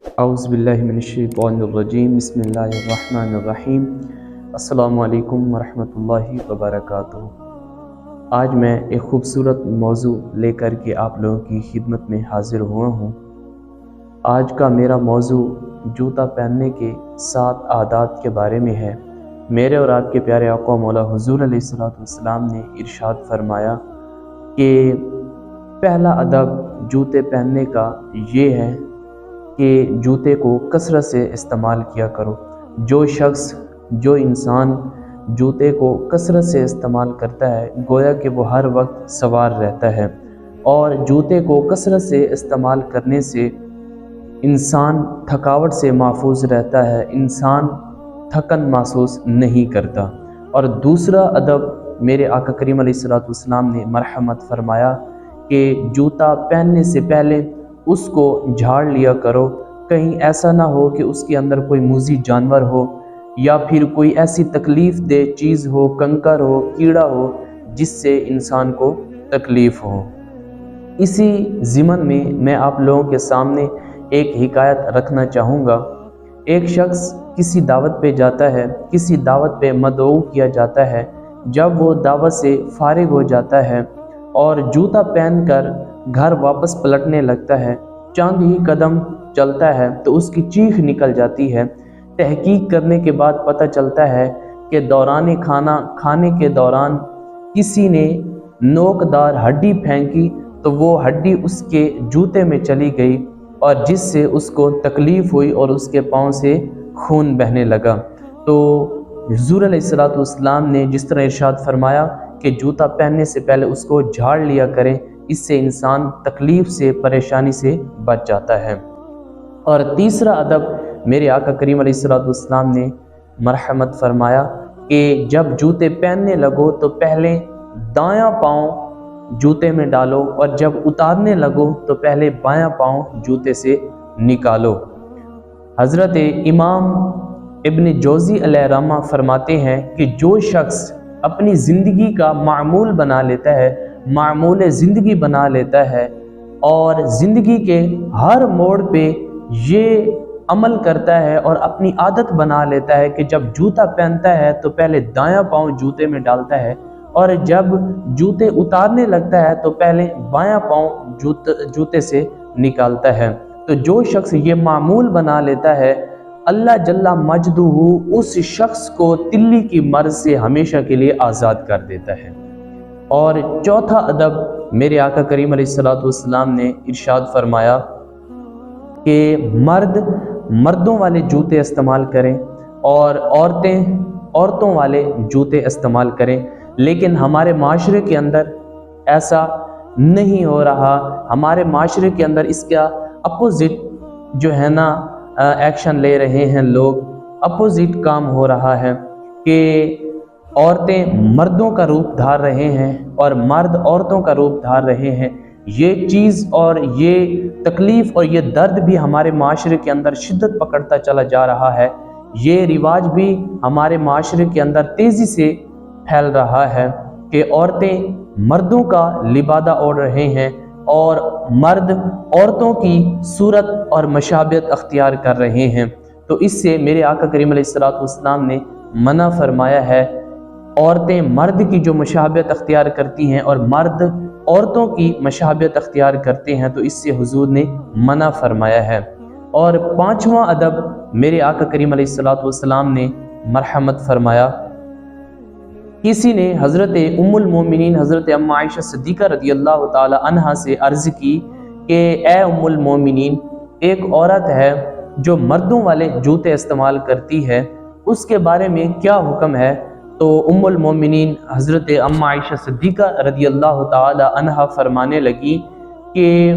औज़ुबिल्लाहिमिनश्शैतानिर्रजीम बिस्मिल्लाहिर्रहमानिर्रहीम। अस्सलामु अलैकुम वरहमतुल्लाहि वबरकातुहू। आज मैं एक ख़ूबसूरत मौजू लेकर के आप लोगों की खिदमत में हाज़िर हुआ हूँ। आज का मेरा मौजू जूता पहनने के 7 आदात के बारे में है। मेरे और आपके प्यारे आका मौला हुज़ूर अलैहिस्सलाम ने इरशाद फरमाया कि पहला अदब जूते पहनने का ये है कि जूते को कसरत से इस्तेमाल किया करो। जो इंसान जूते को कसरत से इस्तेमाल करता है गोया कि वो हर वक्त सवार रहता है, और जूते को कसरत से इस्तेमाल करने से इंसान थकावट से महफूज रहता है, इंसान थकन महसूस नहीं करता। और दूसरा अदब मेरे आका करीम अलैहिस्सलाम ने मरहमत फरमाया कि जूता पहनने से पहले उसको झाड़ लिया करो। कहीं ऐसा ना हो कि उसके अंदर कोई मूज़ी जानवर हो या फिर कोई ऐसी तकलीफ़ दे चीज़ हो, कंकर हो, कीड़ा हो, जिससे इंसान को तकलीफ़ हो। इसी ज़िमन में मैं आप लोगों के सामने एक हिकायत रखना चाहूँगा। एक शख्स किसी दावत पे जाता है, किसी दावत पे मदऊ किया जाता है। जब वो दावत से फारिग हो जाता है और जूता पहनकर घर वापस पलटने लगता है, चंद ही कदम चलता है तो उसकी चीख निकल जाती है। तहकीक करने के बाद पता चलता है कि दौरान खाने के दौरान किसी ने नोकदार हड्डी फेंकी, तो वो हड्डी उसके जूते में चली गई और जिससे उसको तकलीफ़ हुई और उसके पाँव से खून बहने लगा। तो हुज़ूर अलैहिस्सलाम ने जिस तरह इरशाद फरमाया कि जूता पहनने से पहले उसको झाड़ लिया करें, इससे इंसान तकलीफ़ से, परेशानी से बच जाता है। और तीसरा अदब मेरे आका करीम अलैहिस्सलाम ने मरहमत फरमाया कि जब जूते पहनने लगो तो पहले दायां पाँव जूते में डालो, और जब उतारने लगो तो पहले बायां पाँव जूते से निकालो। हज़रत इमाम इब्न जोज़ी अलैहिर्रहमा फरमाते हैं कि जो शख्स अपनी ज़िंदगी का मामूल बना लेता है, मामूल ज़िंदगी बना लेता है और ज़िंदगी के हर मोड़ पे ये अमल करता है और अपनी आदत बना लेता है कि जब जूता पहनता है तो पहले दायां पाँव जूते में डालता है, और जब जूते उतारने लगता है तो पहले बायां पाँव जूते से निकालता है। तो जो शख्स ये मामूल बना लेता है, अल्लाह जल्ला मजदूहू उस शख्स को तिल्ली की मर्ज़ से हमेशा के लिए आज़ाद कर देता है। और चौथा अदब मेरे आका करीम अलैहिस्सलाम ने इरशाद फरमाया कि मर्दों वाले जूते इस्तेमाल करें और औरतें औरतों वाले जूते इस्तेमाल करें। लेकिन हमारे माशरे के अंदर ऐसा नहीं हो रहा। हमारे माशरे के अंदर इसका अपोजिट जो है ना एक्शन ले रहे हैं लोग, अपोजिट काम हो रहा है कि औरतें मर्दों का रूप धार रहे हैं और मर्द औरतों का रूप धार रहे हैं। ये चीज़ और ये तकलीफ़ और ये दर्द भी हमारे माशरे के अंदर शिद्दत पकड़ता चला जा रहा है। ये रिवाज भी हमारे माशरे के अंदर तेज़ी से फैल रहा है कि औरतें मर्दों का लिबादा ओढ़ रहे हैं और मर्द औरतों की सूरत और मशाबियत अख्तियार कर रहे हैं। तो इससे मेरे आका करीम अलैहिस्सलाम ने मना फरमाया है। औरतें मर्द की जो मशाबियत अख्तियार करती हैं और मर्द औरतों की मशाबियत अख्तियार करते हैं, तो इससे हुजूर ने मना फरमाया है। और पांचवा अदब मेरे आका करीम अलैहिस्सलाम ने मरहमत फरमाया। किसी ने हज़रत उम्मुल मोमिनीन हज़रत अम्मा आयशा सिद्दीक़ा रज़ियल्लाहु ताला अन्हा से अर्ज़ की कि ए उम्मुल मोमिनीन, एक औरत है जो मर्दों वाले जूते इस्तेमाल करती है, उसके बारे में क्या हुक्म है? तो उम्मुल मोमिनीन हज़रत अम्मा आयशा सिद्दीक़ा रज़ियल्लाहु ताला अन्हा फरमाने लगी कि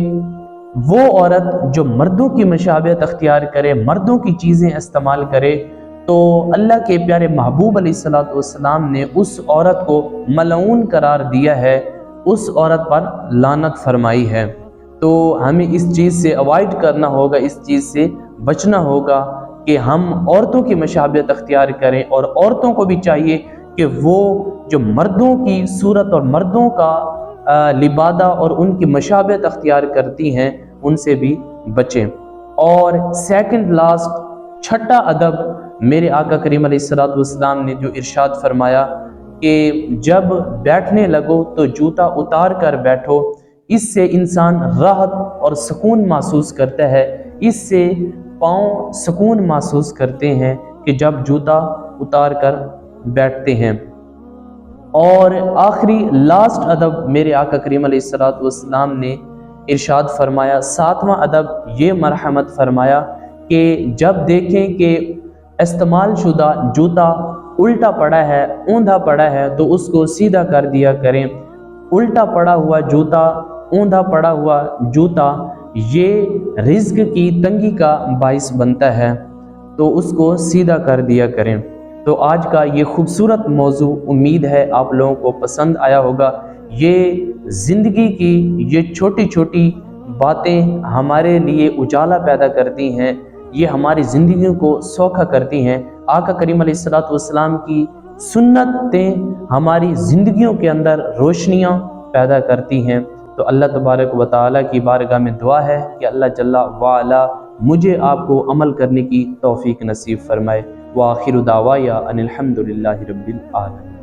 वो औरत जो मर्दों की मशाबियत अख्तियार करे, मर्दों की चीज़ें इस्तेमाल करे, तो अल्लाह के प्यारे महबूब अलैहिस्सलातु वस्सलाम ने उस औरत को मलऊन करार दिया है, उस औरत पर लानत फरमाई है। तो हमें इस चीज़ से अवॉइड करना होगा, इस चीज़ से बचना होगा कि हम औरतों की मशाबियत अख्तियार करें, और औरतों को भी चाहिए कि वो जो मर्दों की सूरत और मर्दों का लिबादा और उनकी मशाबियत अख्तियार करती हैं, उनसे भी बचें। اور سیکنڈ لاسٹ چھٹا ادب میرے آقا کریم علیہ الصلوۃ والسلام نے جو ارشاد فرمایا کہ جب بیٹھنے لگو تو جوتا اتار کر بیٹھو، اس سے انسان راحت اور سکون محسوس کرتا ہے، اس سے پاؤں سکون محسوس کرتے ہیں کہ جب جوتا اتار کر بیٹھتے ہیں۔ اور آخری لاسٹ ادب میرے آقا کریم علیہ الصلوۃ والسلام نے ارشاد فرمایا، ساتواں ادب یہ مرحمت فرمایا کہ جب دیکھیں کہ استعمال شدہ جوتا الٹا پڑا ہے، اوندھا پڑا ہے، تو اس کو سیدھا کر دیا کریں۔ الٹا پڑا ہوا جوتا، اوندھا پڑا ہوا جوتا یہ رزق کی تنگی کا باعث بنتا ہے، تو اس کو سیدھا کر دیا کریں۔ تو آج کا یہ خوبصورت موضوع امید ہے آپ لوگوں کو پسند آیا ہوگا۔ یہ زندگی کی یہ چھوٹی چھوٹی باتیں ہمارے لیے اجالا پیدا کرتی ہیں، یہ ہماری زندگیوں کو سوکھا کرتی ہیں۔ آقا کریم علیہ الصلوۃ والسلام کی سنتیں ہماری زندگیوں کے اندر روشنیاں پیدا کرتی ہیں۔ تو اللہ تبارک و تعالیٰ کی بارگاہ میں دعا ہے کہ اللہ جل وعلا مجھے آپ کو عمل کرنے کی توفیق نصیب فرمائے۔ وآخر دعوایا ان الحمد للہ رب العالمین۔